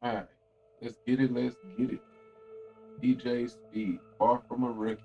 All right, let's get it. Let's get it. DJ Speed, far from a rookie.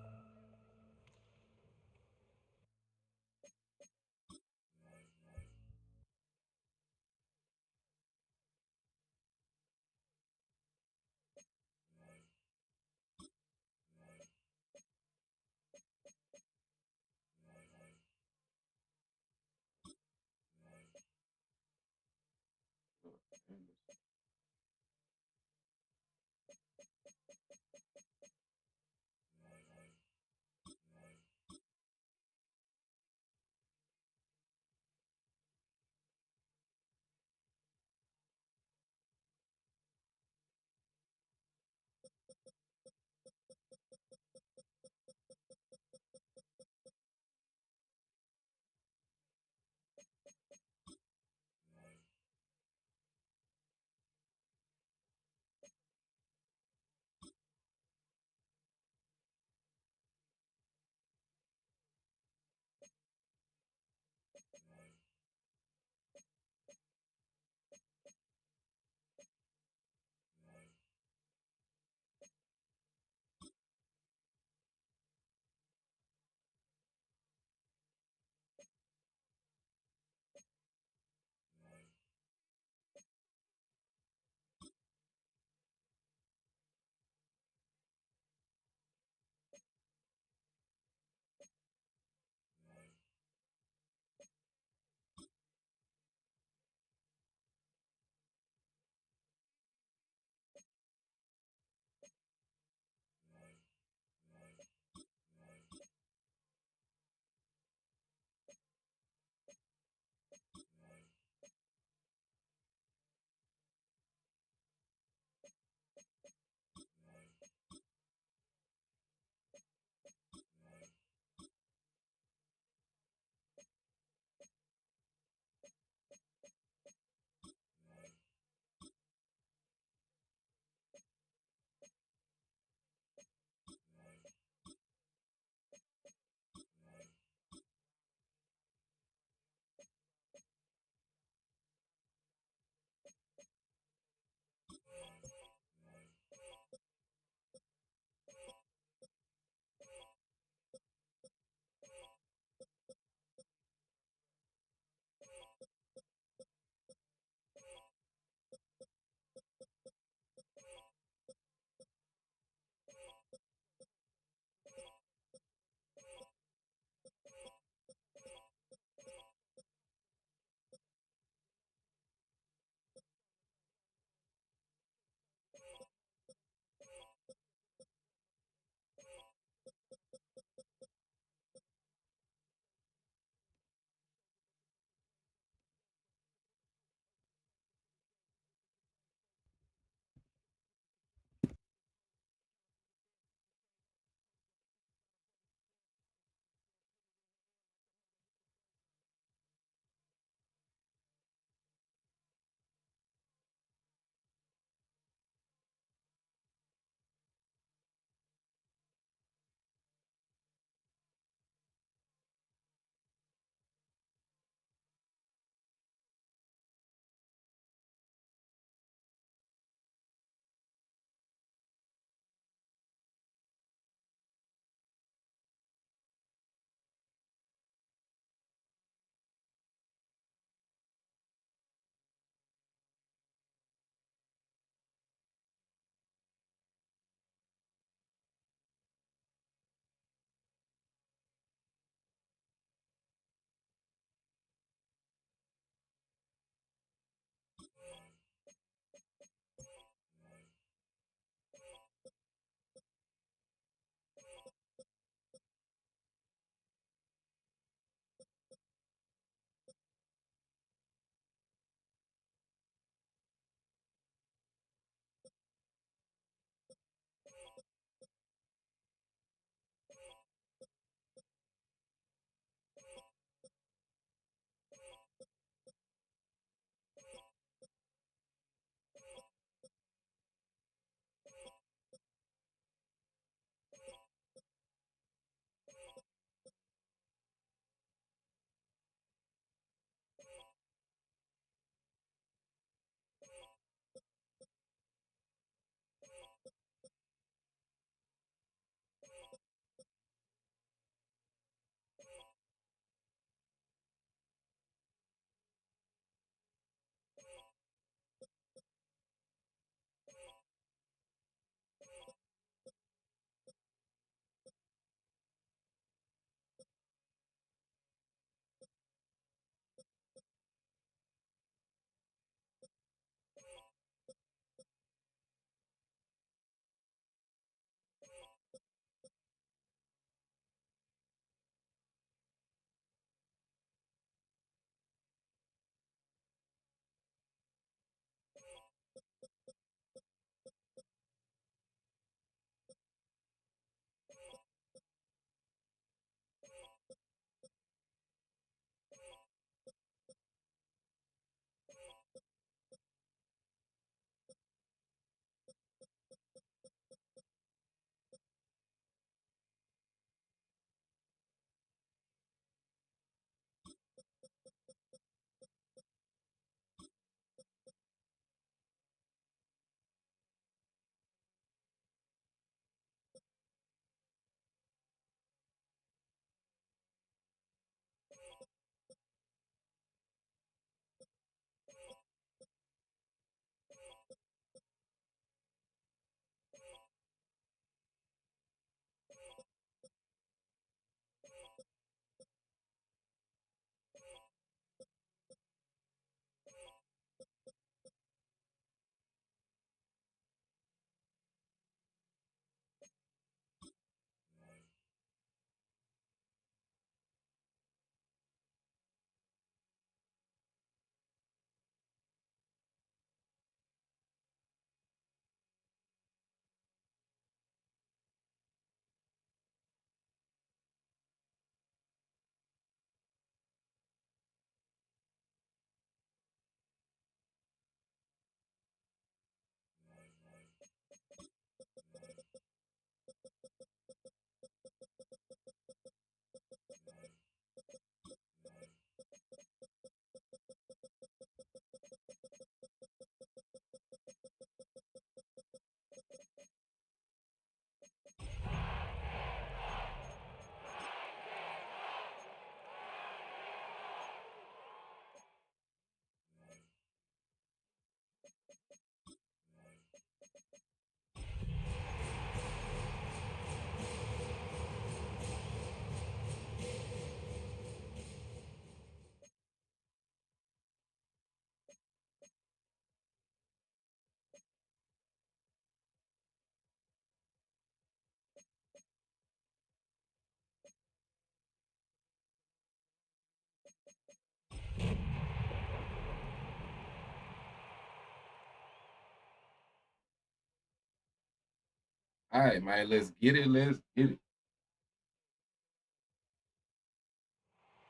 All right, man, let's get it. Let's get it.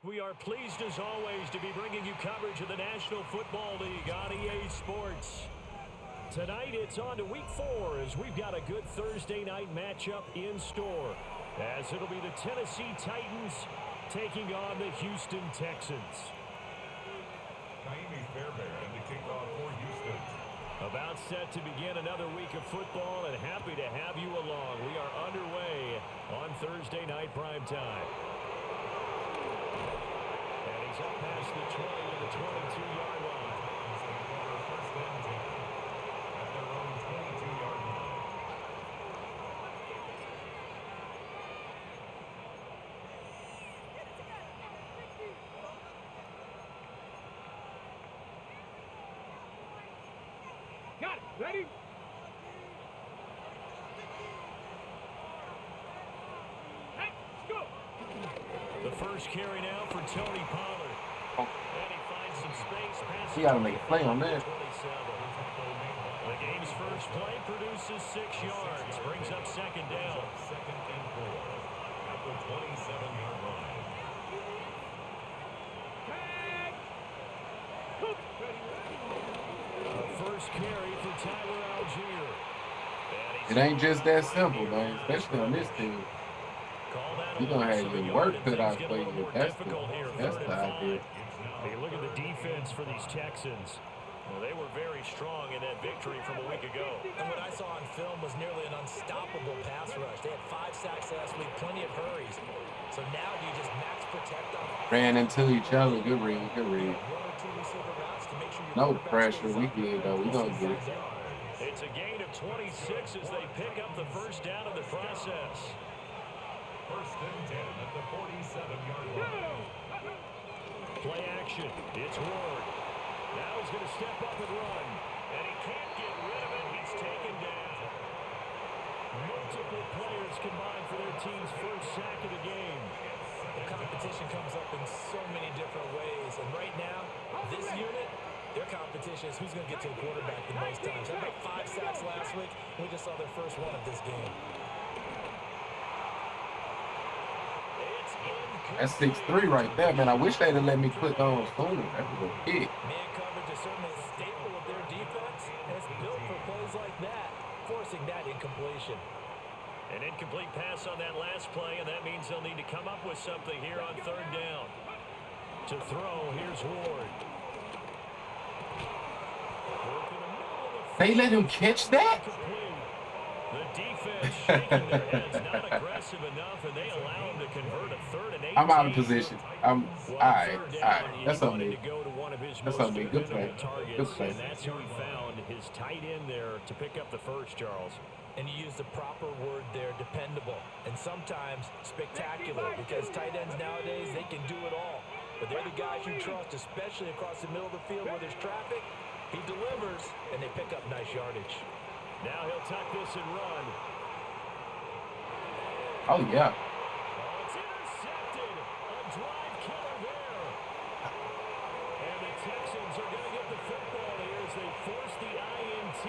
We are pleased, as always, to be bringing you coverage of the National Football League on EA Sports. Tonight, it's on to Week 4 as we've got a good Thursday night matchup in store, as it'll be the Tennessee Titans taking on the Houston Texans. Fairbairn to kick off for Houston. About set to begin another week of football, and happy to have you along. We are underway on Thursday night primetime. And he's up past the 20 to the 22-yard line. First and 10 at their own 22-yard line. Got it. Ready? Hey, let's go. The first carry now for Tony Pollard. Oh. And he finds some space. He got to make a play on that. The game's first play produces 6 yards. Brings up second down. Second and 4 at the 27-yard line. First carry for Tyler Algier. It ain't just that simple, man, especially on this team. You're going to have your work cut out for you. That's the idea. Hey, look at the defense for these Texans. Well, they were very strong in that victory from a week ago. And what I saw on film was nearly an unstoppable pass rush. They had 5 sacks last week, plenty of hurries. So now do you just max protect on Ran into each other. Good read, good read. No pressure. We good, though. We don't get it. It's a gain of 26 as they pick up the first down in the process. First and 10 at the 47-yard line. Play action. It's Ward. Now he's going to step up and run. And he can't get rid of it. He's taken down. Multiple players combined for their team's first sack of the game. The competition comes up in so many different ways. And right now, this unit, their competition is who's going to get to the quarterback the most times. They had about 5 sacks last week. We just saw their first one of this game. That's 6'3" right there, man. I wish they'd have let me click on sooner. That was a kick. Man coverage is certainly a staple of their defense, and it's built for plays like that, forcing that incompletion. An incomplete pass on that last play, and that means they'll need to come up with something here on third down. To throw, here's Ward. They let him catch that? The defense shaking their heads, not aggressive enough, and they allow him to convert a 3rd and 18. I'm out of position. I'm all right. That's on me. That's on me. Good play. Good play. And that's who he found, his tight end there to pick up the first, Charles. And you use the proper word there, dependable, and sometimes spectacular, because tight ends nowadays, they can do it all. But they're the guys you trust, especially across the middle of the field where there's traffic. He delivers, and they pick up nice yardage. Now he'll tuck this and run. Oh, yeah. It's intercepted. A drive killer there. And the Texans are going to get the football here as they force the INT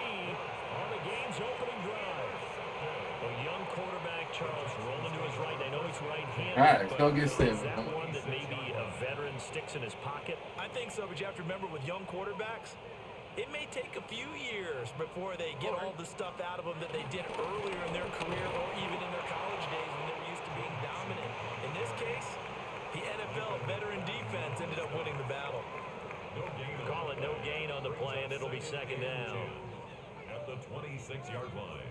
on the game's opening drive. A young quarterback, Charles, rolling to his right. I know he's right-handed. All right, let's go get set. Is that one that maybe a veteran sticks in his pocket? I think so, but you have to remember with young quarterbacks, it may take a few years before they get all the stuff out of them that they did earlier in their career or even in their college days when they were used to being dominant. In this case, the NFL veteran defense ended up winning the battle. Call it no gain on the play, and it'll be second down. At the 26-yard line.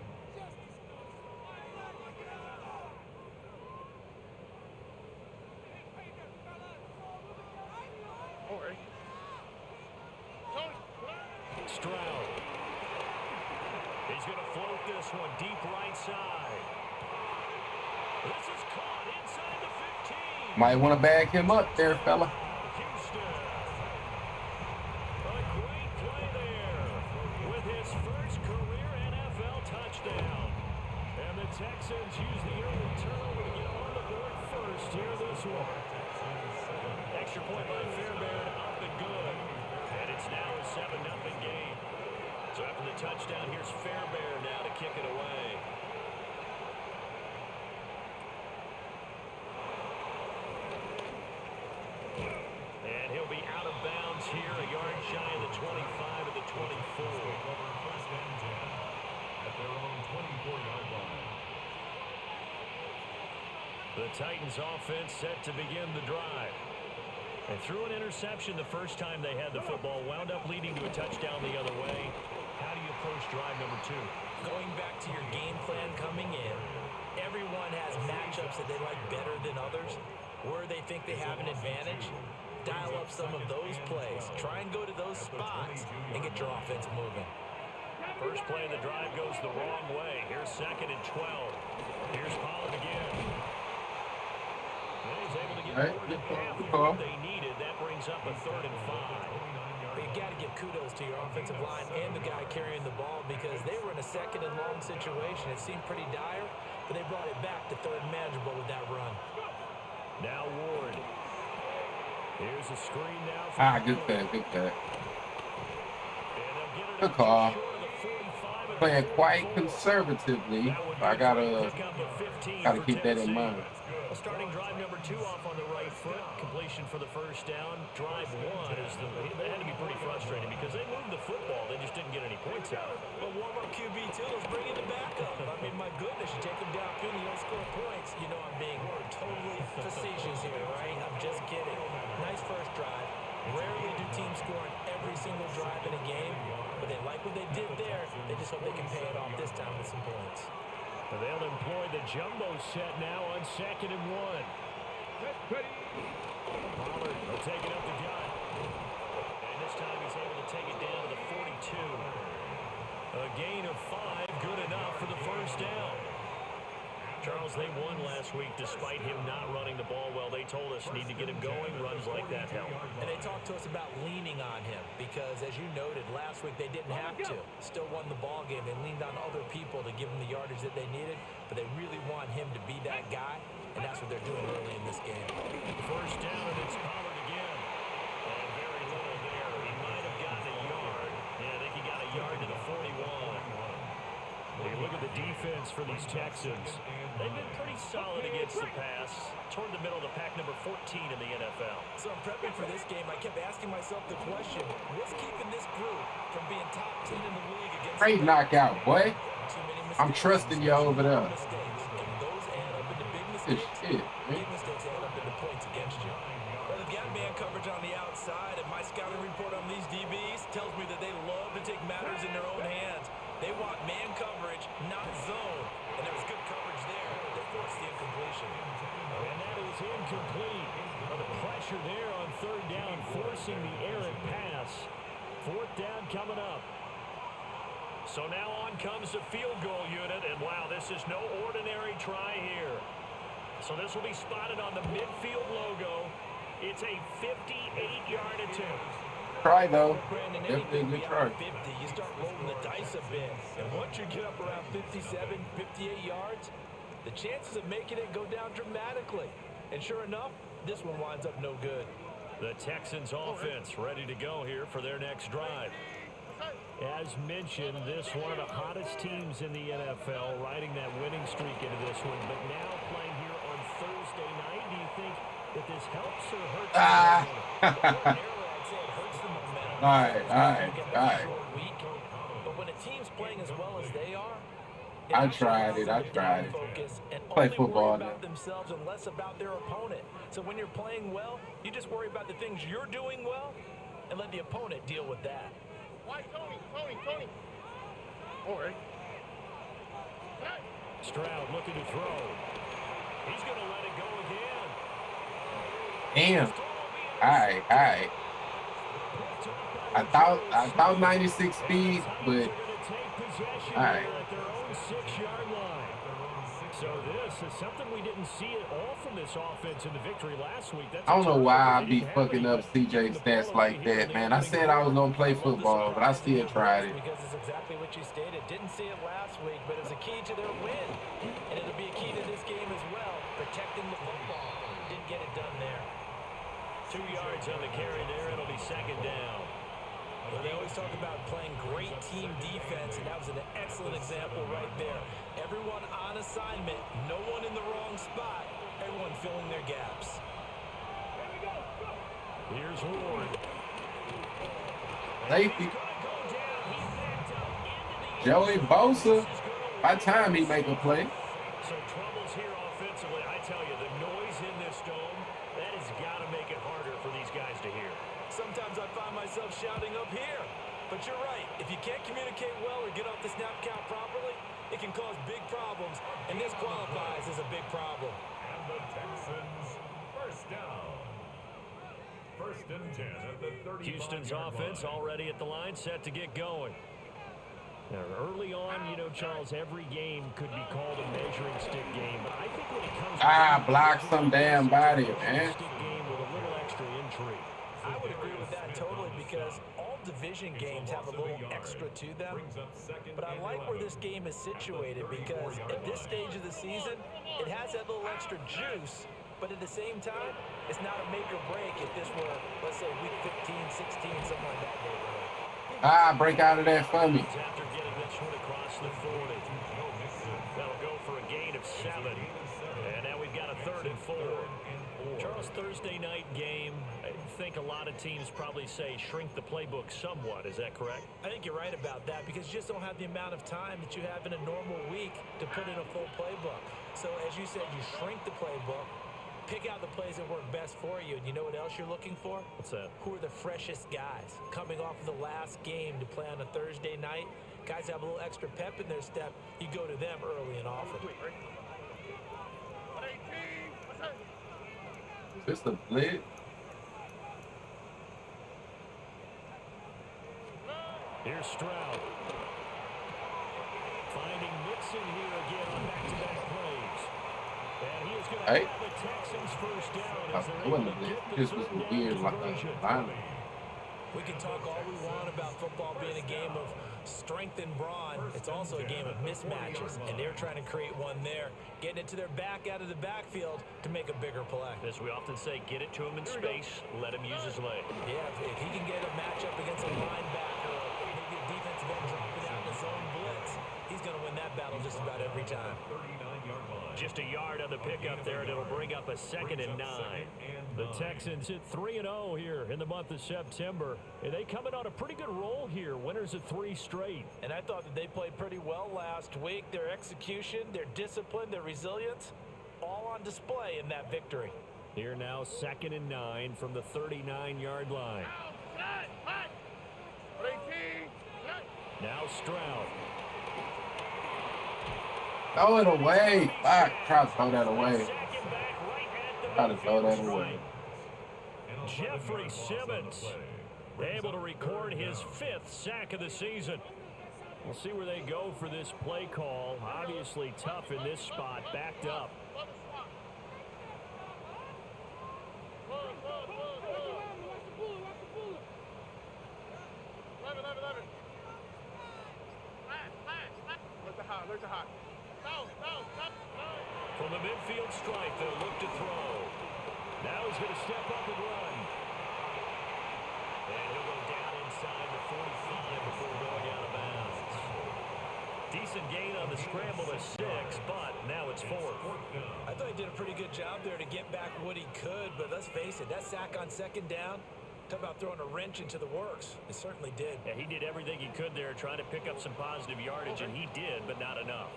Stroud. He's going to float this one deep right side. This is caught inside the 15. Might want to bag him up there, fella. Houston. A great play there with his first career NFL touchdown. And the Texans use the early turnover to get on the board first here this one. Extra point by Fairbairn, up and good. And it's now a 7-0 game. So after the touchdown, here's Fairbairn now to kick it away. Titans here, a yard shy of the 25 of the 24. First and 10 at their own 24-yard line. The Titans offense set to begin the drive. They threw an interception the first time they had the football, wound up leading to a touchdown the other way. How do you approach drive number 2? Going back to your game plan coming in, everyone has matchups that they like better than others, where they think they have an advantage. Dial up some of those plays. Try and go to those spots and get your offense moving. First play of the drive goes the wrong way. Here's 2nd and 12. Here's Pollard again. He's able to get more than half of what they needed. That brings up a 3rd and 5. But you got to give kudos to your offensive line and the guy carrying the ball because they were in a 2nd and long situation. It seemed pretty dire, but they brought it back to 3rd and manageable with that run. Now Ward. Here's a screen now. Good pass, good pass. Good call. Playing quite conservatively. I gotta keep that in mind. Starting drive number 2 off on the right foot. Completion for the first down. Drive 1 is they had to be pretty frustrating because they moved the football. They just didn't get any points out. But warm-up QB too. Let's bring in the backup. I mean, my goodness, you take him down and you don't score points. You know I'm being totally facetious here, right? I'm just kidding. Nice first drive. Rarely do teams score on every single drive in a game, but they like what they did there. They just hope they can pay it off this time with some points. They'll employ the jumbo set now on 2nd and 1. Pollard will take it up the gut. And this time he's able to take it down to the 42. A gain of 5, good enough for the first down. Charles, they won last week despite him not running the ball well. They told us need to get him going. Runs like that help. And they talked to us about leaning on him because, as you noted, last week they didn't have to. Still won the ball game. They leaned on other people to give them the yardage that they needed, but they really want him to be that guy, and that's what they're doing early in this game. First down, and it's Pollard again. And very little there. He might have gotten a yard. Yeah, I think he got a yard to the 41. You look at the defense for these Texans. They've been pretty solid against the pass. Toward the middle of the pack, number 14 in the NFL. So I'm prepping for this game. I kept asking myself the question, what's keeping this group from being top 10 in the league against Great knockout, boy. I'm trusting you over there. And those add up into big Good mistakes. shit, Big man. mistakes add up into points against you. Well, they've got man coverage on the outside, and my scouting report on these DBs tells me that they love to take matters in their own hands. They want man coverage, not zone. And there was good coverage there. They forced the incompletion. And that is incomplete. The pressure there on 3rd down, forcing the errant pass. 4th down coming up. So now on comes the field goal unit. And wow, this is no ordinary try here. So this will be spotted on the midfield logo. It's a 58-yard attempt. Try though. Brandon, Definitely a good try. 50, you start rolling the dice a bit. And once you get up around 57, 58 yards, the chances of making it go down dramatically. And sure enough, this one winds up no good. The Texans offense ready to go here for their next drive. As mentioned, this one of the hottest teams in the NFL, riding that winning streak into this one. But now playing here on Thursday night, do you think that this helps or hurts? All right. But when a team's playing as well as they are, I tried it. Play football now. about themselves and less about their opponent. So when you're playing well, you just worry about the things you're doing well and let the opponent deal with that. Why, Tony? All right. Stroud looking to throw. He's going to let it go again. Damn. All right. I thought 96 speed, but all right. So this is something we didn't see at all from this offense in the victory last week. I don't know why I be fucking up CJ's stats like that, man. I said I was gonna play football, but I still tried it. Because it's exactly what you stated. Didn't see it last week, but it's a key to their win. And it'll be a key to this game as well, protecting the football. Didn't get it done there. 2 yards on the carry there. It'll be 2nd down. Well, they always talk about playing great team defense, and that was an excellent example right there. Everyone on assignment, no one in the wrong spot, everyone filling their gaps. Here's Ward. Safety. Joey Bosa. By the time he make a play. So troubles here offensively. I tell you, the noise in this dome, that has got to make it harder for these guys to hear. Sometimes I find myself shouting up here. But you're right. If you can't communicate well or get off the snap count properly, it can cause big problems. And this qualifies as a big problem. And the Texans, first down. First and 10 at the 35-yard Houston's line. offense already at the line, set to get going. Now, early on, you know, Charles, every game could be called a measuring stick game. But I think when it comes to block some damn body, man. stick game with a little extra intrigue. I would agree with that totally because all division games have a little extra to them. But I like where this game is situated because at this stage of the season, it has that little extra juice. But at the same time, it's not a make or break if this were, let's say, week 15, 16, something like that neighborhood. Break out of that for me. After getting this one across the 40. That'll go for a gain of 7. And now we've got a 3rd and 4. Charles, Thursday night game, I think a lot of teams probably say shrink the playbook somewhat. Is that correct? I think you're right about that because you just don't have the amount of time that you have in a normal week to put in a full playbook. So as you said, you shrink the playbook, pick out the plays that work best for you. And you know what else you're looking for? What's that? Who are the freshest guys coming off of the last game to play on a Thursday night? Guys have a little extra pep in their step. You go to them early and often. Is this the blitz? Here's Stroud. Finding Mixon here again on back-to-back plays. And he is going to have the Texans first down as they're able to get the This was third down weird, like conversion. We can talk all we want about football being a game of strength and brawn. It's also a game of mismatches, and they're trying to create one there, getting it to their back out of the backfield to make a bigger play. As we often say, get it to him in space, let him use his leg. Yeah, if he can get a matchup against a linebacker or maybe a defensive end dropping out in his own blitz, he's going to win that battle just about every time. Just a yard on the pickup there, and it'll bring up a 2nd and 9. The Texans hit 3-0 here in the month of September. And they coming on a pretty good roll here, winners of 3 straight. And I thought that they played pretty well last week. Their execution, their discipline, their resilience, all on display in that victory. Here now, 2nd and 9 from the 39-yard line. Now Stroud. Throw it away. Fuck. Try to throw that away. Try to throw that away. Jeffrey Simmons able to record his 5th sack of the season. We'll see where they go for this play call. Obviously tough in this spot, backed up. From the midfield stripe, they'll look to throw. Now he's going to step up and run. And he'll go down inside the 45 before going out of bounds. Decent gain on the scramble to 6, but now it's 4th. I thought he did a pretty good job there to get back what he could, but let's face it, that sack on 2nd down, talk about throwing a wrench into the works. It certainly did. Yeah, he did everything he could there, trying to pick up some positive yardage, and he did, but not enough.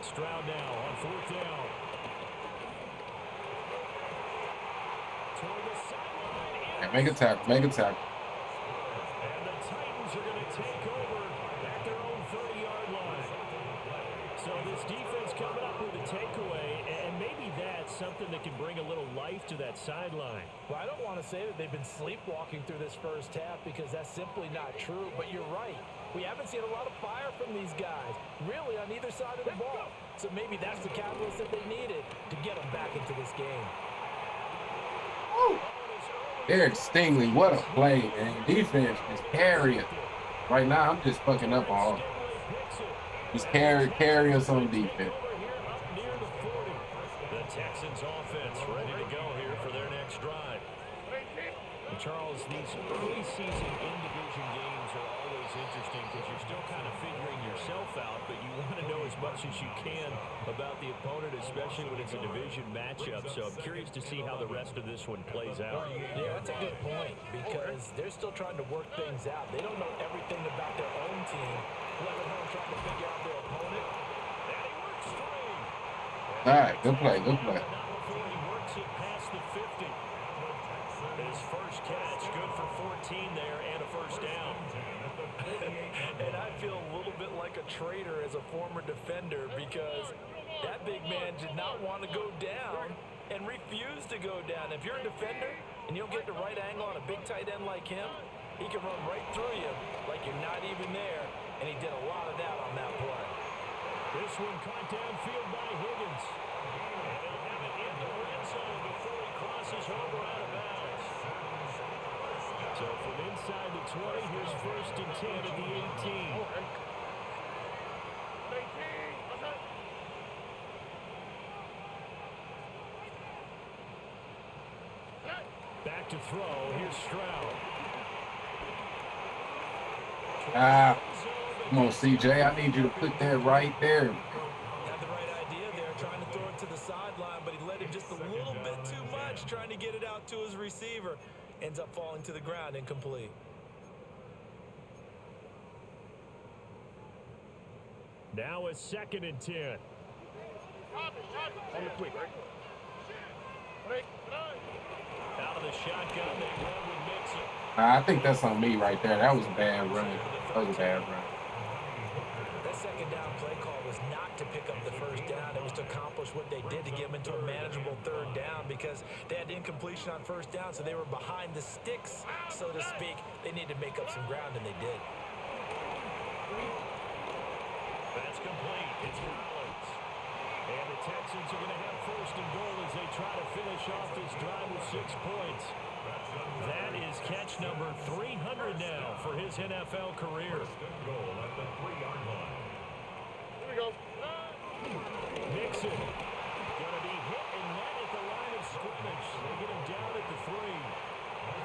Stroud now on 4th down. Toward the sideline. Hey, make a tackle. Make a tackle. And the Titans are going to take over at their own 30-yard line. So this defense coming up with a takeaway, and maybe that's something that can bring a little life to that sideline. Well, I don't want to say that they've been sleepwalking through this first half because that's simply not true, but you're right. We haven't seen a lot of fire from these guys, really, on either side of the ball. So maybe that's the catalyst that they needed to get them back into this game. Woo. Eric Stingley, what a play, man. Defense is carrying. Right now, I'm just fucking up all. Just carry us on defense. The Texans offense ready to go here for their next drive. Charles, these early season in-division games are always interesting because you're still kind of figuring yourself out, but you want to know as much as you can about the opponent, especially when it's a division matchup. So I'm curious to see how the rest of this one plays out. Yeah, that's a good point because they're still trying to work things out. They don't know everything about their own team, let alone trying to figure out their opponent. And he works free. All right, good play, good play. Not before he works it past the 50. His first catch, good for 14 there and a first down. And I feel a little bit like a traitor as a former defender because that big man did not want to go down and refused to go down. If you're a defender and you don't get the right angle on a big tight end like him, he can run right through you like you're not even there, and he did a lot of that on that play. This one caught downfield by Higgins. And they'll have it in the red zone before he crosses over out of bounds. So from inside the 20, here's 1st and 10 at the 18. Back to throw. Here's Stroud. Come on, CJ. I need you to put that right there. Had the right idea there, trying to throw it to the sideline, but he let it just a little bit too much, trying to get it out to his receiver. Ends up falling to the ground, incomplete. Now a 2nd and 10. On the quick, right? Out of the shotgun, they run with Mixon. I think that's on me right there. That was a bad run. That was a bad run. That second down play call was not to pick up the first down. It was to accomplish what they did to get them into a manageable 3rd down because they had incompletion on 1st down, so they were behind the sticks, so to speak. They needed to make up some ground, and they did. That's complete. It's Collins. And the Texans are going to have 1st and goal as they try to finish off this drive with 6 points. That is catch number 300 now for his NFL career. Goal at the 3-yard line. Here we go. Mixon going to be hit and net at the line of scrimmage. They get him down at the 3.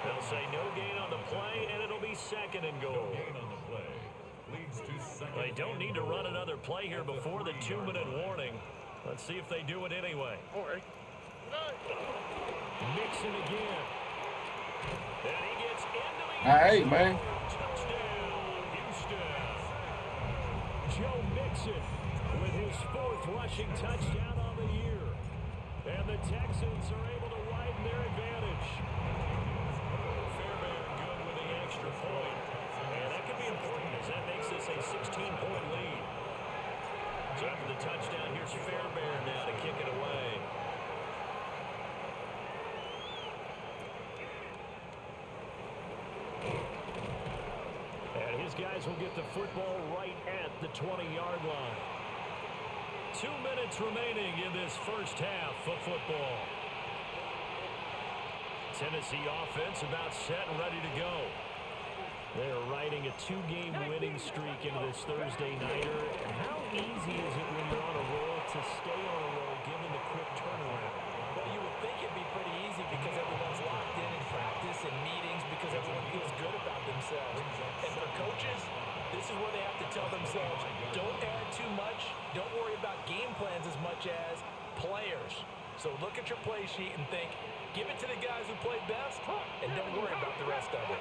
They'll say no gain on the play, and it'll be 2nd and goal. Gain on the play. Leads to 2nd. They don't need to run another play here before the 2-minute warning. Let's see if they do it anyway. Mixon again. And he gets into the Hey, man. touchdown, Houston. Joe Mixon with his 4th rushing touchdown on the year. And the Texans are able to widen their advantage. Fairbairn good with the extra point. And that could be important as that makes this a 16-point lead. So after the touchdown, here's Fairbairn now to kick it away. And his guys will get the football right at the 20-yard line. 2 minutes remaining in this first half of football. Tennessee offense about set and ready to go. They're riding a 2-game winning streak into this Thursday nighter. How easy is it when you're on a roll to stay on a roll given the quick turnaround? Well, you would think it'd be pretty easy because everyone's locked in practice and meetings because everyone feels good about themselves. And for coaches, this is where they have to tell themselves, don't add too much, don't worry about game plans as much as players. So look at your play sheet and think, give it to the guys who play best, and don't worry about the rest of it.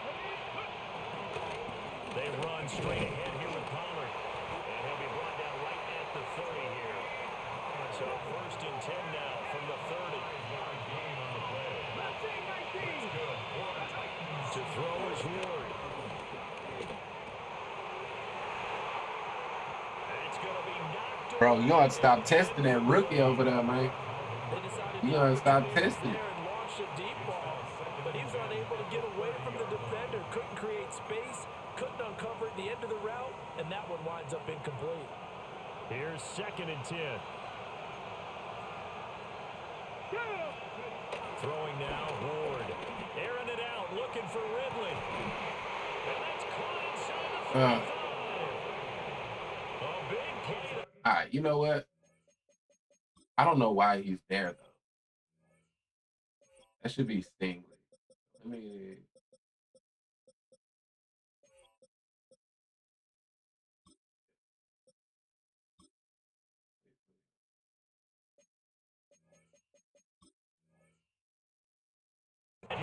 They run straight ahead here with Pollard. And he'll be brought down right at the 30 here. So 1st and 10 now from the 30. To throw is Ward. It's going to be knocked Bro, you gotta stop testing that rookie over there, man. They decided You to gotta stop get testing. there and launch a deep ball, but he was unable to get away from the defender, couldn't create space, couldn't uncover at the end of the route, and that one winds up incomplete. Here's 2nd and 10. Throwing now, Ward. Airing it out, looking for Ridley. And that's caught inside the 45. A big play. All right, you know what? I don't know why he's there, though. That should be Stingley. Let me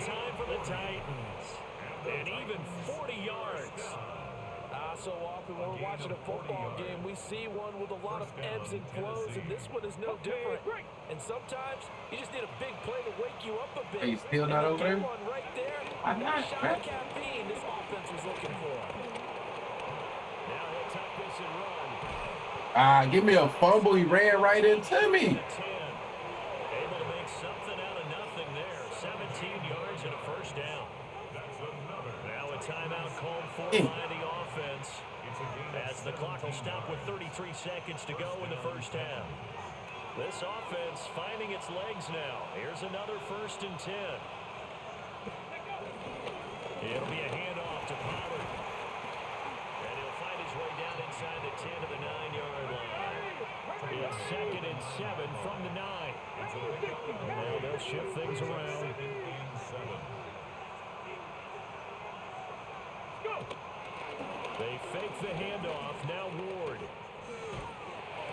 Time for the Titans. And even 40 yards. So often when we're watching a football game, we see one with a lot of ebbs and flows, and this one is no different. And sometimes you just need a big play to wake you up a bit. Are you still not over there? One right there. Why not, Shot man? of caffeine this offense was looking for. Now he'll tuck this and run. Give me a fumble. He ran right into me. Able to make something out of nothing there. 17 yards and a first down. Now a timeout called for by the offense. As the clock will stop with 33 seconds to go in the first half. This offense finding its legs now. Here's another 1st and 10. It'll be a handoff to Pollard. And he'll find his way down inside the 10 to the 9-yard line. It's 2nd and 7 from the 9. Now they'll shift things around. They fake the handoff. Now Ward.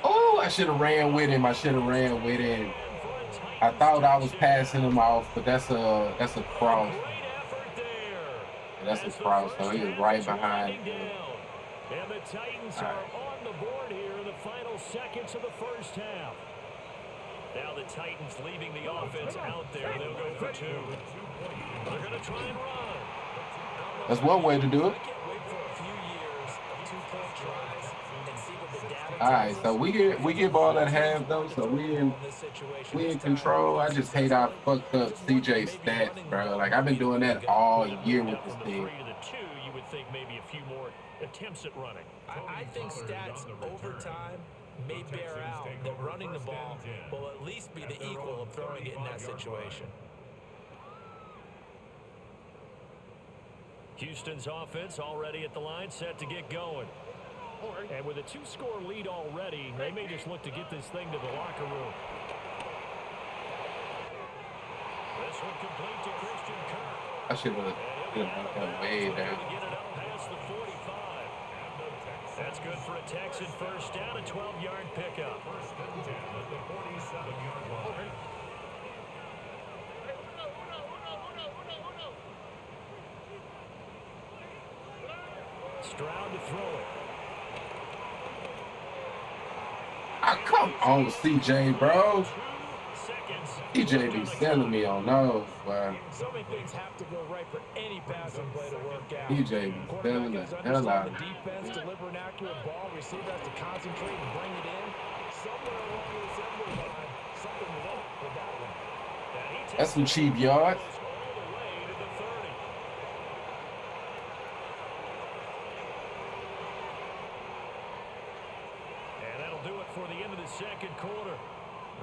Oh, I should have ran with him. I thought I was passing him off, but that's a cross. Yeah, that's a cross, so he was right behind. And the Titans are on the board here in the final seconds of the first half. Now the Titans leaving the offense out there. They'll go for 2. They're going to try and run. That's one way to do it. All right, so we get ball at half though, so we in control. I just hate our fucked up CJ stats, bro. Like I've been doing that all year with this team. You would think maybe a few more attempts at running. I think stats over time may bear out that running the ball will at least be the equal of throwing it in that situation. Houston's offense already at the line, set to get going. And with a 2-score lead already, they may just look to get this thing to the locker room. This one complete to Christian Kirk. I should have that way down. Get it up past the 45. That's good for a Texan first down, a 12-yard pickup. 1st and 10 at the 47-yard line. Stroud to throw it. Come on, CJ, bro. CJ be selling me on those, bro. So many things have to go right for any passing play to work out. CJ be selling the hell out of me. Defense deliver an accurate ball, receiver has to concentrate and bring it in. Somewhere along the assembly line, something was up with that one. That's some cheap yards. For the end of the second quarter.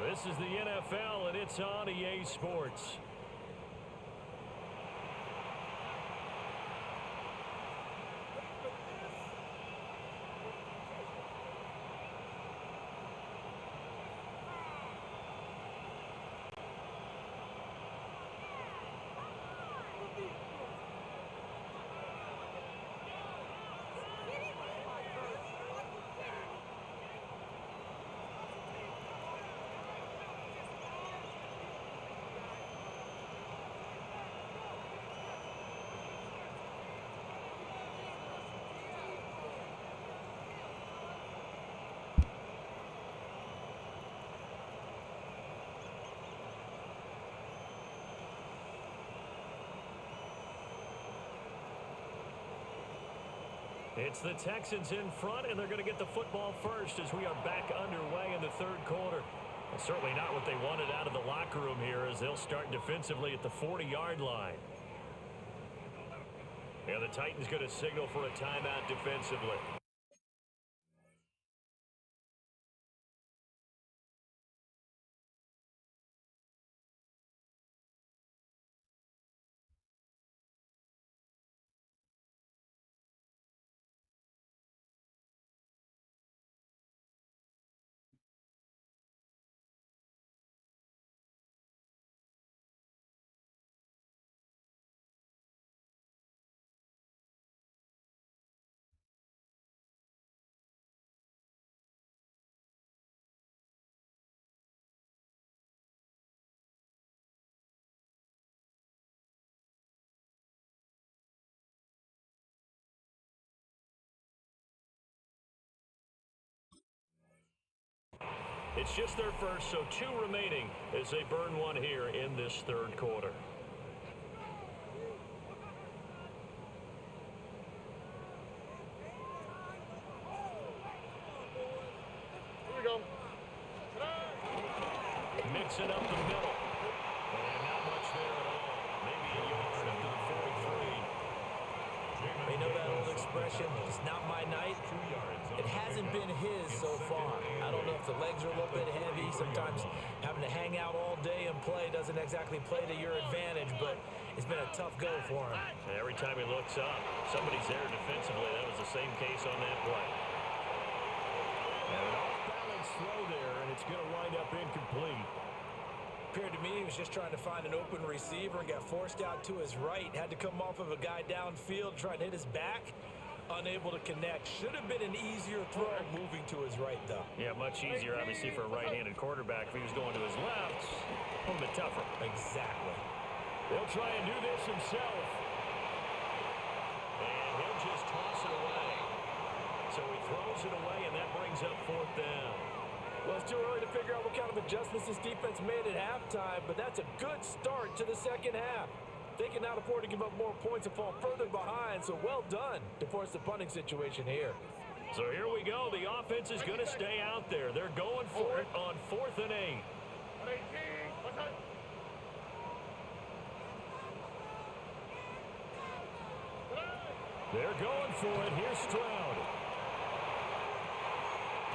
This is the NFL, and it's on EA Sports. It's the Texans in front, and they're going to get the football first as we are back underway in the third quarter. And certainly not what they wanted out of the locker room here as they'll start defensively at the 40-yard line. And the Titans going to signal for a timeout defensively. It's just their first, so 2 remaining as they burn one here in this third quarter. Here we go. Mixing up the middle. And not much there at all. Maybe a yard up to the 43. You know that old expression, it's not my night? It hasn't been his so far. I don't know if the legs are a little bit heavy. Sometimes having to hang out all day and play doesn't exactly play to your advantage, but it's been a tough go for him. And every time he looks up, somebody's there defensively. That was the same case on that play. And an off-balance throw there, and it's going to wind up incomplete. Appeared to me he was just trying to find an open receiver and got forced out to his right. Had to come off of a guy downfield trying to hit his back. Unable to connect. Should have been an easier throw moving to his right, though. Yeah, much easier, obviously, for a right-handed quarterback. If he was going to his left, a little bit tougher. Exactly. He'll try and do this himself. And he'll just toss it away. So he throws it away, and that brings up 4th down. Well, it's too early to figure out what kind of adjustments this defense made at halftime, but that's a good start to the second half. They can not afford to give up more points and fall further behind, so well done to force the punting situation here. So here we go. The offense is going to stay out there. They're going for it on 4th and 8. They're going for it. Here's Stroud.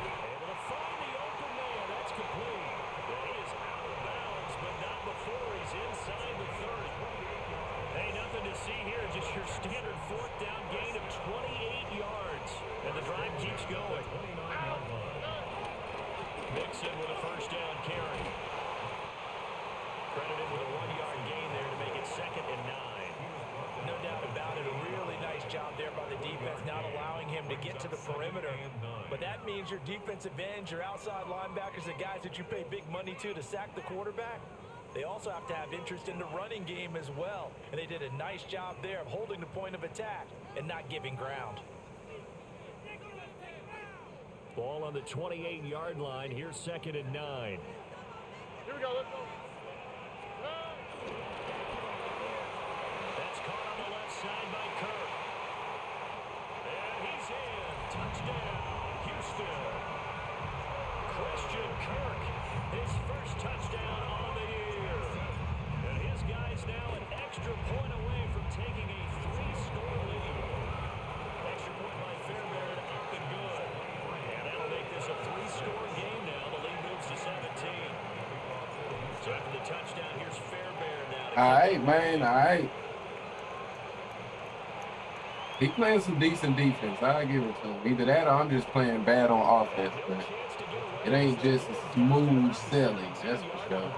Able to find the open man. That's complete. He is out of bounds, but not before he's inside the 30. Hey, nothing to see here. Just your standard 4th down gain of 28 yards. And the drive keeps going. Mixon with a 1st down carry. Credited with a 1-yard gain there to make it 2nd and 9. No doubt about it. A really nice job there by the defense, not allowing him to get to the perimeter. But that means your defensive ends, your outside linebackers, the guys that you pay big money to sack the quarterback, they also have to have interest in the running game as well. And they did a nice job there of holding the point of attack and not giving ground. Ball on the 28-yard line. Here's 2nd and 9. Here we go. Let's go. That's caught on the left side by Kirk. And he's in. Touchdown, Houston. Christian Kirk, his first touchdown on the year. And his guys now an extra point away from taking a 3-score lead. Extra point by Fairbairn up and good. And that'll make this a 3-score game now. The lead moves to 17. So after the touchdown, here's Fairbairn now. All right, man. All right. He playing some decent defense. I give it to him. Either that or I'm just playing bad on offense. But it ain't just a smooth sailing. That's for sure.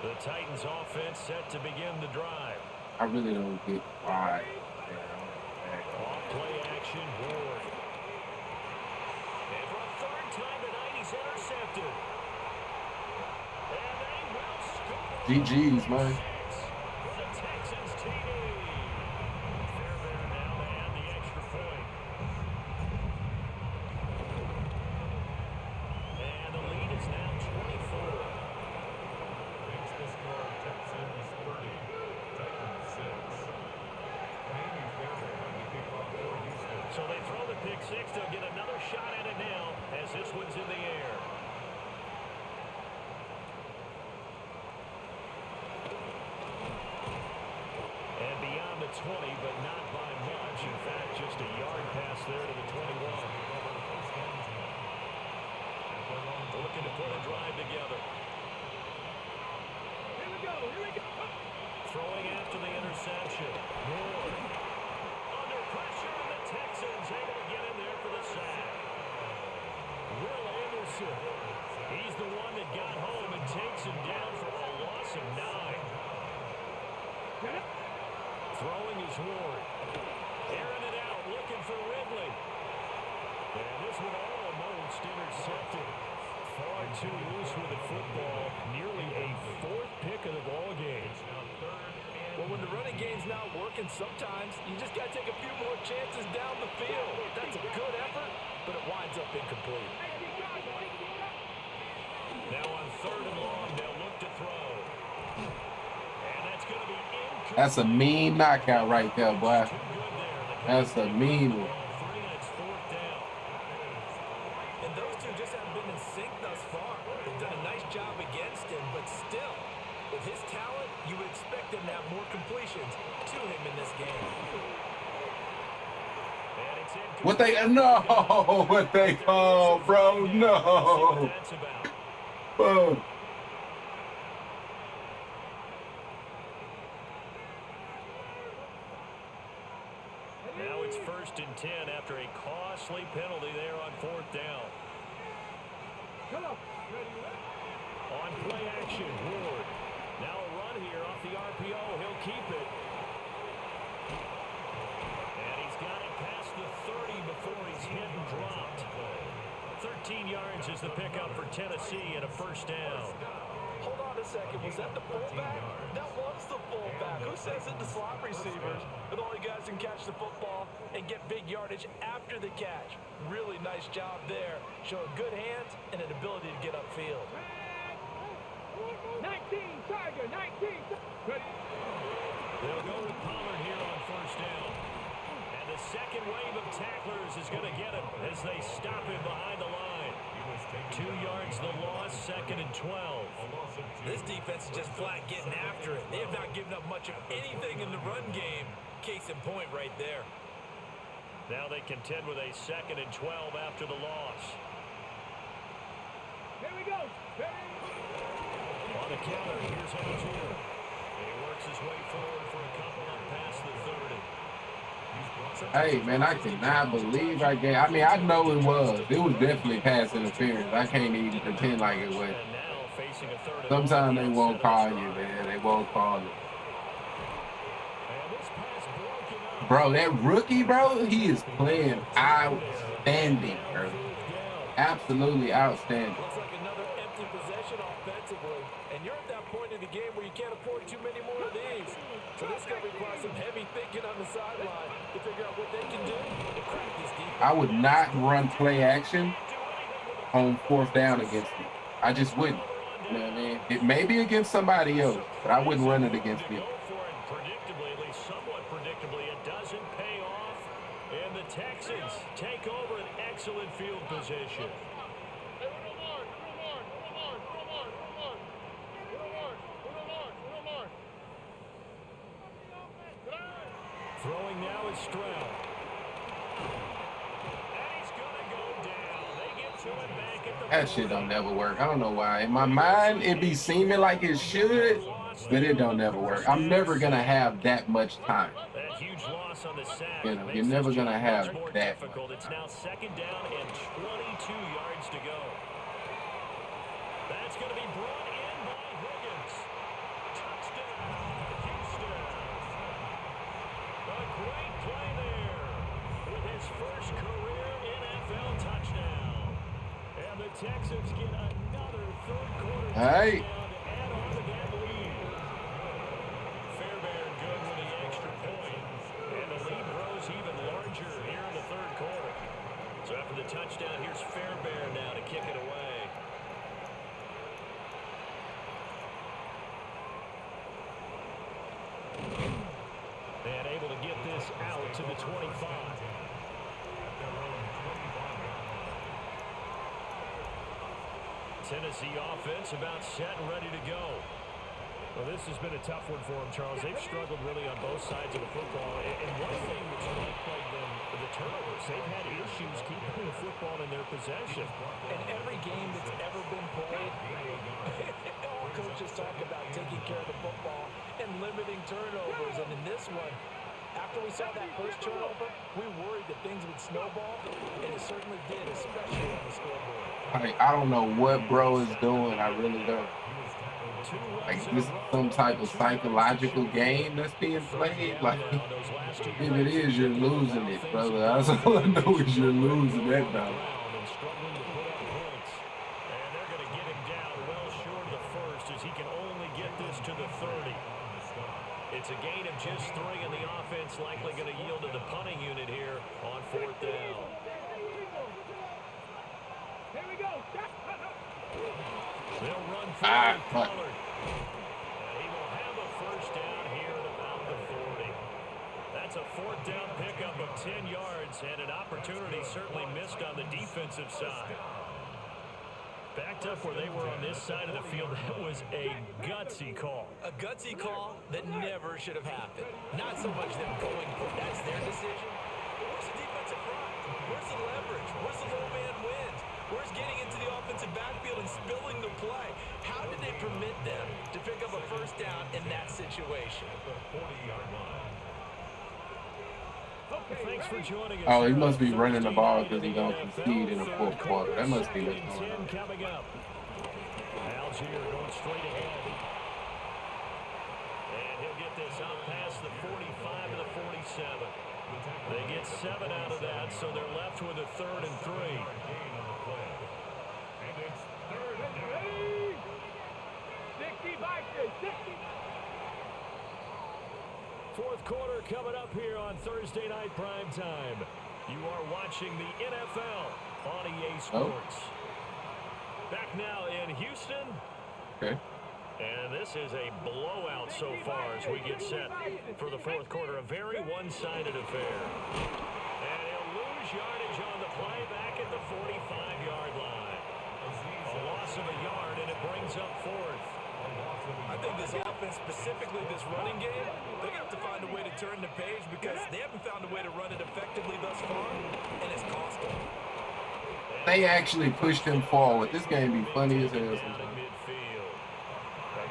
The Titans offense set to begin the drive. I really don't get why. Off play action, Ward. And for a 3rd time tonight, he's intercepted. And they will score. GG's, man. For the Texans TD. Fairbairn now to add the extra point. And the lead is now 24. Makes the score Texans 30, Titans 6. Maybe Fairbairn on the kickoff for Houston. So they throw the pick 6. They'll get another shot at it now as this one's in the air. And beyond the 20, but not by much. In fact, just a yard pass there to the 21. Looking to put a drive together. Here we go. Here we go. Throwing after the interception. Ward. Under pressure, and the Texans able to get in there for the sack. Will Anderson. He's the one that got home and takes him down for a loss of 9. Throwing is Ward. Airing it out, looking for Ridley. And this one almost intercepted. Far too loose with the football. Nearly a fourth pick of the ball game. Well, when the running game's not working, sometimes you just got to take a few more chances down the field. That's a good effort, but it winds up incomplete. Now on 3rd and long, they'll look to throw. And that's going to be incomplete. That's a mean knockout right there, boy. That's a mean one. It's 4th down. And those two just haven't been in sync thus far. They've done a nice job against him, but still, with his talent, you would expect him to have more completions to him in this game. And it's incomplete. What they what they call, bro? No. That's about. Bro. Now it's 1st and 10 after a costly penalty there on 4th down. On play action, Ward. Now a run here off the RPO. He'll keep it. And he's got it past the 30 before he's hit and dropped. 13 yards is the pickup for Tennessee and a 1st down. Hold on a second. Was that the fullback? That was the fullback. Who says it to slot receivers? But all you guys can catch the football and get big yardage after the catch. Really nice job there. Showing good hands and an ability to get upfield. 19, Tiger, 19. They'll go with Pollard here on 1st down. And the second wave of tacklers is going to get him as they stop him behind the line. 2 yards the loss, 2nd and 12. This defense is just flat getting after it. They have not given up much of anything in the run game. Case in point right there. Now they contend with a 2nd and 12 after the loss. Here we go. On the counter, here's Algier. And he works his way forward for a couple up past the 30. Hey, man, I cannot believe I gave. I mean, I know it was. It was definitely pass interference. I can't even pretend like it was. And now facing a 3rd and Sometimes they 14 won't call you, set aside. man. They won't call you. And this pass broken up. Bro, that rookie, bro, he is playing outstanding, bro. Absolutely outstanding. Looks like another empty possession offensively. And you're at that point in the game where you can't afford too many more of these. So this is going to require some heavy thinking on the sideline to figure out what they can do to crack this defense. I would not run play action on 4th down against me. I just wouldn't. You know what I mean? It may be against somebody else, but I wouldn't run it against me. Go for it predictably, at least somewhat predictably. It doesn't pay off. And the Texans take over an excellent field position. Throwing now is Thru. And he's going to go down. They get to him back at the That shit don't never work. I don't know why. In my mind, it be seeming like it should, but it don't never work. I'm never going to have that much time. That huge loss on the sack. You know, makes you're never this gonna much have more that difficult. much It's now 2nd down and 22 yards to go. That's going to be brought in by Higgins. Touchdown, Houston. A great play there with his first career NFL touchdown. And the Texans get another 3rd quarter Hey. touchdown to add on to that lead. Fairbairn good with the extra point. And the lead grows even larger here in the 3rd quarter. So after the touchdown, here's Fairbairn now to kick it away. And able to get this out to the 25. Tennessee offense about set and ready to go. Well, this has been a tough one for them, Charles. They've struggled really on both sides of the football. And one thing that's really plagued them, the turnovers. They've had issues keeping the football in their possession. And every game that's ever been played, all coaches talk about taking care of the football and limiting turnovers. And in this one, after we saw that first turnover, we worried that things would snowball, and it certainly did, especially on the scoreboard. I don't know what bro is doing. I really don't. Like, this is some type of psychological game that's being played. Like, if it is, you're losing it, brother. That's all I know is you're losing that now. And they're going to get him It's a gain of just 3, and the offense likely going to yield to the punting unit here on 4th down. Here we go. They'll run forward with Pollard. And he will have a first down here at about the 40. That's a 4th down pickup of 10 yards, and an opportunity certainly missed on the defensive side. Backed up where they were on this side of the field, that was a gutsy call. A gutsy call that never should have happened. Not so much them going for it. That's their decision. But where's the defensive front? Where's the leverage? Where's the low man wins? Where's getting into the offensive backfield and spilling the play? How did they permit them to pick up a first down in that situation? The 40-yard line. Thanks for joining us. Oh, he must be running the ball because he don't concede in the 4th quarter. That must be what's going on. Coming up. Algier going straight ahead. And he'll get this out past the 45 to the 47. They get 7 out of that, so they're left with a 3rd and 3. And it's 3rd down. 60. 4th quarter coming up here on Thursday Night Prime Time. You are watching the NFL on EA Sports. Back now in Houston. Okay. And this is a blowout so far as we get set for the 4th quarter. A very one-sided affair. And he'll lose yardage on the play back at the 45-yard line. A loss of a yard, and it brings up 4th. I think this offense, specifically this running game, they're going to have to find a way to turn the page because they haven't found a way to run it effectively thus far, and it's cost them. They actually pushed him forward. This game be funny as hell sometimes. Midfield.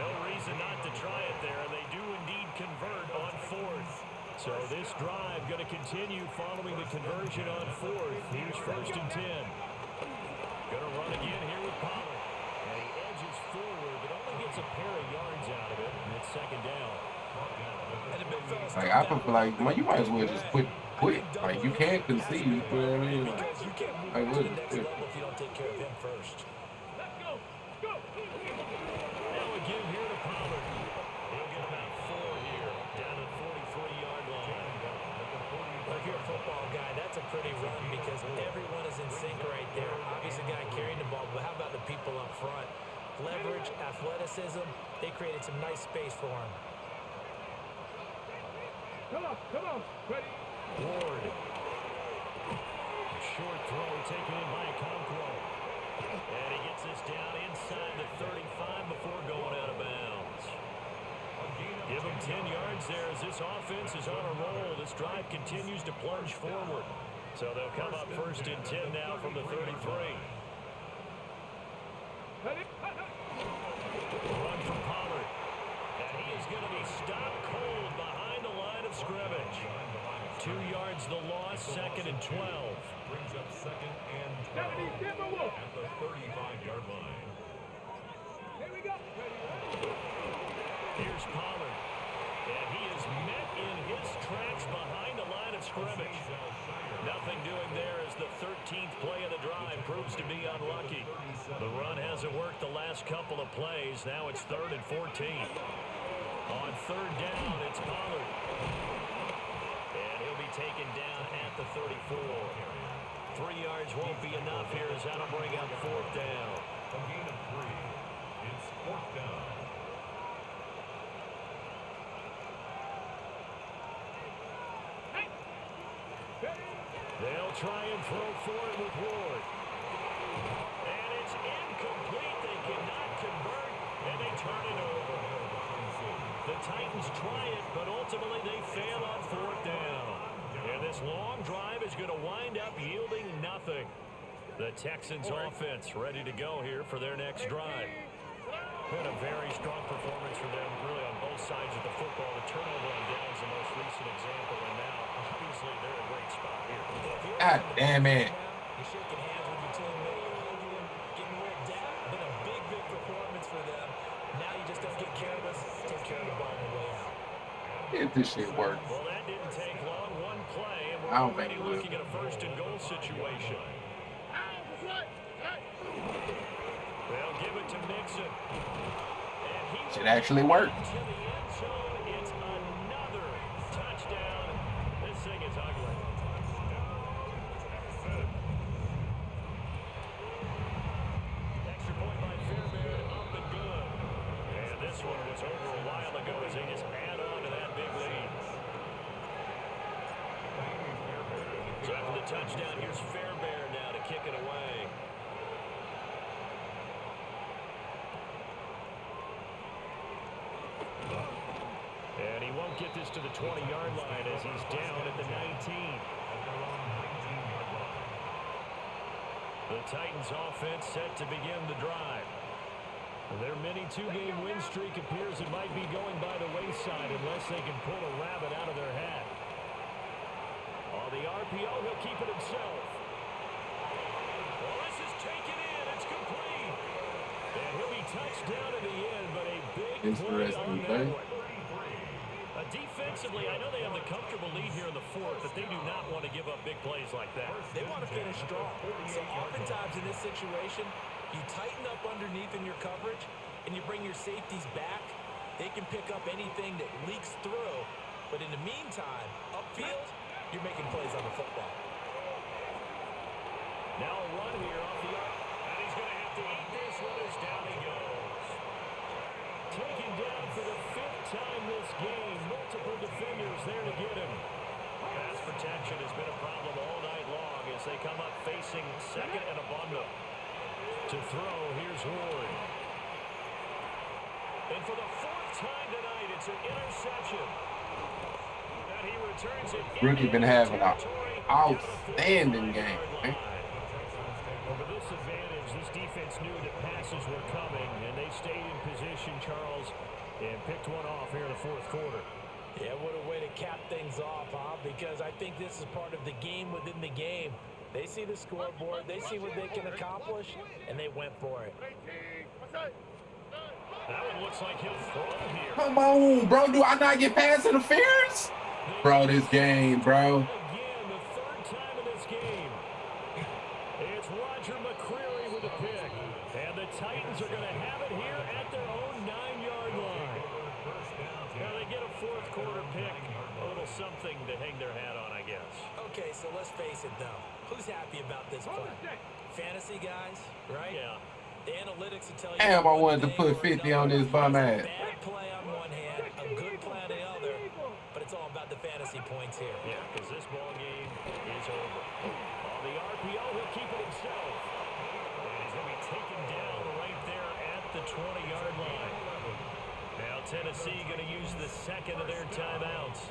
No reason not to try it there, and they do indeed convert on 4th. So this drive going to continue following the conversion on 4th. Here's 1st and 10. Going to run again here with Pollard. And he edges forward, but only gets a pair of yards out of it, and it's 2nd down. And the big fella's Like, I feel like, man, you might as well just quit. Like, you can't concede. You know what I mean? because you can't move Like, to the look, next level if you don't take care of him first. Let's go. Now a give here to Pollard. He'll get about 4 here, down at 43-yard line. If you're a football guy, that's a pretty run because everyone is in sync right there. Obviously, the guy carrying the ball, but how about the people up front? Leverage, athleticism, they created some nice space for him. Come on. Ready. Ward. Short throw taken in by Okonkwo. And he gets this down inside the 35 before going out of bounds. Give him 10 yards there as this offense is on a roll. This drive continues to plunge forward. So they'll come up 1st and 10 now from the 33. Run from Pollard. And he is going to be stopped cold behind the line of scrimmage. 2 yards the loss, 2nd and 12. Brings up 2nd and 12 at the 35-yard line. Here we go. Here's Pollard. And he is met in his tracks behind the line of scrimmage. Nothing doing there as the 13th play of the drive proves to be unlucky. The run hasn't worked the last couple of plays. Now it's 3rd and 14. On 3rd down, it's Pollard. And he'll be taken down at the 34. 3 yards won't be enough here as that'll bring up 4th down. A gain of 3. It's 4th down. They'll try and throw for it with Ward. And it's incomplete. They cannot convert, and they turn it over. The Titans try it, but ultimately they fail on 4th down. And this long drive is going to wind up yielding nothing. The Texans offense ready to go here for their next drive. Been a very strong performance for them, really, on both sides of the football. The turnover on downs the most recent example, and now, obviously, they're in a great spot here. God damn it. You're shaking hands with your teammate, you're hugging him, getting ripped down. Been a big performance for them. Now you just don't get careless, take care of the ball on the way out. If this shit works. Well, that didn't take long. One play, and we're I don't already think it will. looking at a 1st and goal situation. They'll give it to Mixon. And he Should actually work. to the end zone. It's touchdown. Here's Fairbairn now to kick it away. And he won't get this to the 20-yard line as he's down at the 19. The Titans offense set to begin the drive. Their mini two-game win streak appears it might be going by the wayside unless they can pull a rabbit out of their hat. On the RPO, he'll keep it himself. Well, this is taken in. It's complete. And he'll be touched down at the end, but a big play on that one. Defensively, I know they have the comfortable lead here in the fourth, but they do not want to give up big plays like that. They want to finish strong. So oftentimes in this situation, you tighten up underneath in your coverage, and you bring your safeties back. They can pick up anything that leaks through. But in the meantime, upfield, you're making plays on the football. Now a run here off the arc. And he's going to have to eat this one as down he goes. Taken down for the 5th time this game. Multiple defenders there to get him. Pass protection has been a problem all night long as they come up facing second and a bundle. To throw, here's Ward. And for the 4th time tonight, it's an interception. And he returns it. Rookie been having an outstanding game. Man. Over this advantage, this defense knew that passes were coming, and they stayed in position, Charles, and picked one off here in the 4th quarter. Yeah, what a way to cap things off, huh? Because I think this is part of the game within the game. They see the scoreboard, they see what they can accomplish, and they went for it. That one looks like he'll throw here. Come on, bro. Do I not get pass interference? Bro, this game, bro. Again, the 3rd time in this game. It's Roger McCreary with a pick. And the Titans are going to have it here at their own 9-yard line. Now they get a 4th quarter pick. A little something to hang their hat on, I guess. Okay, so let's face it, though. Who's happy about this play? Fantasy guys, right? Yeah. The analytics will tell you. Damn, I wanted to put 50 on this bum ass. Bad play on one hand, a good play on the other, but it's all about the fantasy points here. Yeah, because this ball game is over. On the RPO, he'll keep it himself. And he's going to be taken down right there at the 20-yard line. Now Tennessee going to use the 2nd of their timeouts,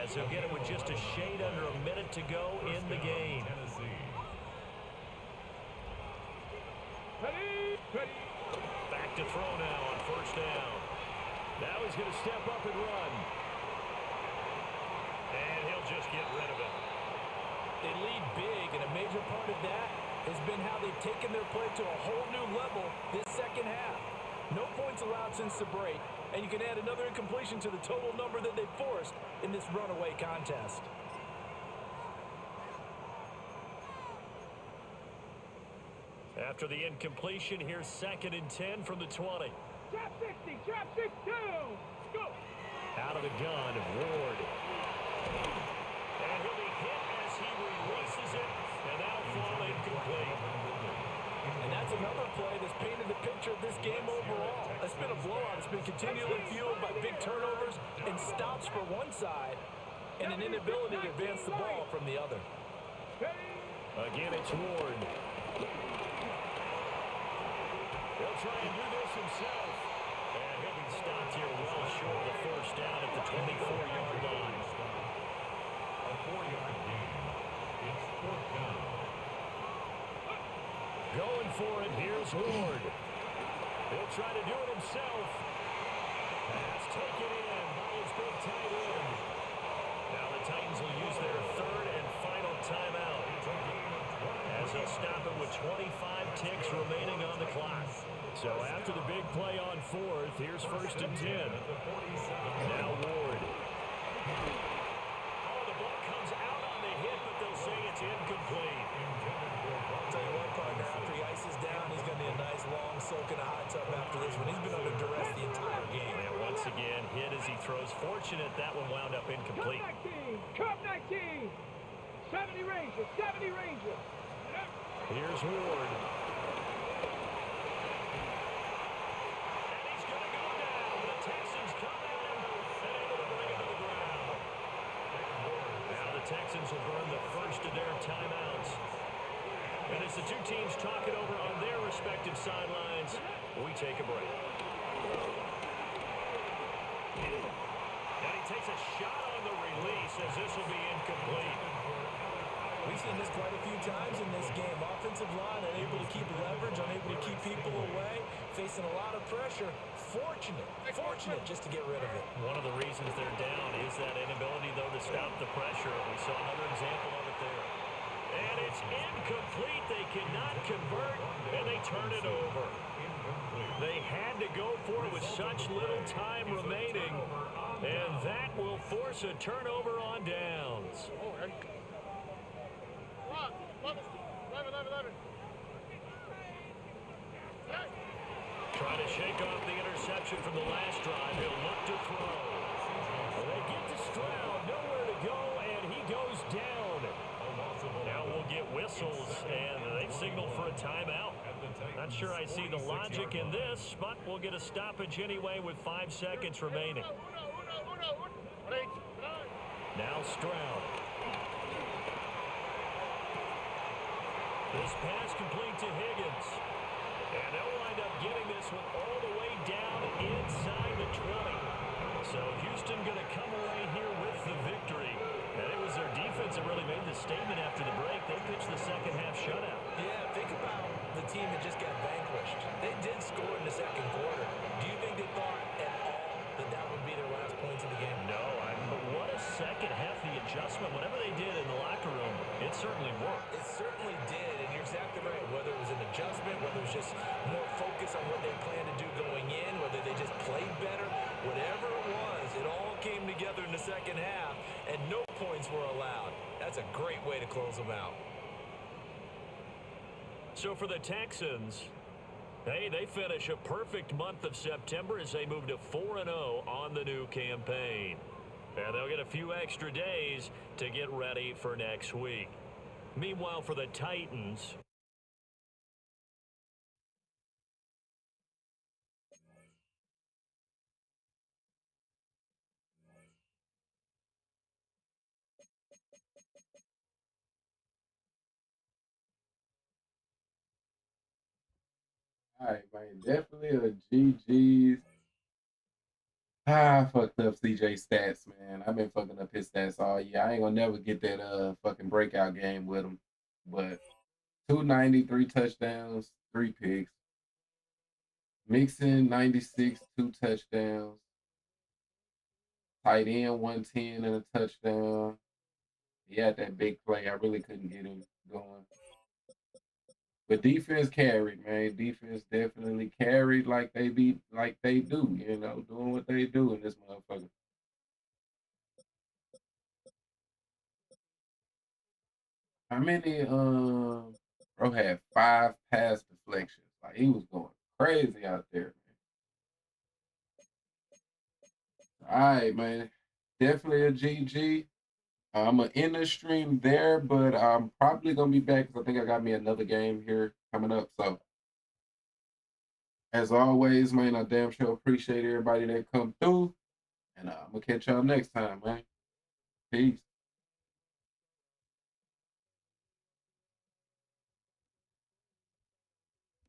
as he'll get it with just a shade under a minute to go in the game. Back to throw now on 1st down. Now he's going to step up and run. And he'll just get rid of it. They lead big, and a major part of that has been how they've taken their play to a whole new level this 2nd half. No points allowed since the break, and you can add another incompletion to the total number that they forced in this runaway contest. After the incompletion, here's 2nd and 10 from the 20. Trap 60, trap 62. Go. Out of the gun, Ward. And he'll be hit as he releases it, and that'll fall incomplete. And that's another play that's painted the picture of this game overall. It's been a blowout. It's been continually fueled by big turnovers and stops for one side and an inability to advance the ball from the other. Again, it's Ward. He'll try and do this himself. And he'll be stopped here well short of the 1st down at the 24-yard line. A 4-yard gain. It's 4th down. Going for it, here's Ward. He'll try to do it himself. Pass taken in by his big tight end. Now the Titans will use their 3rd and final timeout, as they'll stop it with 25 ticks remaining on the clock. So after the big play on 4th, here's 1st and 10. Now Ward. Oh, the ball comes out on the hit, but they'll say it's incomplete. I'll tell you what, partner, after he ices down, he's going to be a nice long soak in a hot tub after this one. He's been under duress the entire game. And once again, hit as he throws. Fortunate that one wound up incomplete. Cup 19. 70 Rangers, 70 Rangers. Here's Ward. And he's going to go down. The Texans come in and able to bring him to the ground. Now the Texans will burn the first of their timeouts. And as the two teams talk it over on their respective sidelines, we take a break. And he takes a shot on the release as this will be incomplete. We've seen this quite a few times in this game. Offensive line unable to keep leverage, unable to keep people away, facing a lot of pressure. Fortunate just to get rid of it. One of the reasons they're down is that inability, though, to stop the pressure. We saw another example of it there. And it's incomplete. They cannot convert, and they turn it over. They had to go for it with such little time remaining, and that will force a turnover on downs. Trying to shake off the interception from the last drive. He'll look to throw. They get to Stroud, nowhere to go, and he goes down. Now we'll get whistles, and they've signaled for a timeout. Not sure I see the logic in this, but we'll get a stoppage anyway with 5 seconds remaining. Now Stroud. This pass complete to Higgins. And they'll wind up getting this one all the way down inside the 20. So Houston going to come away here with the victory. And it was their defense that really made the statement after the break. They pitched the second half shutout. Yeah, think about the team that just got vanquished. They did score in the second quarter. Do you think they thought at all that that would be their last points of the game? No, but what a second half, the adjustment, whatever they did in the locker room, it certainly worked. It certainly did, and you're exactly right. Whether it was an adjustment, whether it was just more focus on what they planned to do going in, whether they just played better, whatever it was, it all came together in the second half, and no points were allowed. That's a great way to close them out. So for the Texans, hey, they finish a perfect month of September as they move to 4-0 on the new campaign. And they'll get a few extra days to get ready for next week. Meanwhile, for the Titans, All right, man. Definitely a GG's. I fucked up CJ stats, man. I've been fucking up his stats all year. I ain't gonna never get that fucking breakout game with him. But 290, 3 touchdowns, 3 picks. Mixon 96, 2 touchdowns. Tight end 110 and a touchdown. He had that big play. I really couldn't get him going. But defense carried, man. Defense definitely carried like they do, doing what they do in this motherfucker. How many bro had 5 pass deflections? Like he was going crazy out there, man. All right, man. Definitely a GG. I'm gonna end the stream there, but I'm probably gonna be back because I think I got me another game here coming up. So as always, man, I damn sure appreciate everybody that come through. And I'm gonna catch y'all next time, man. Peace.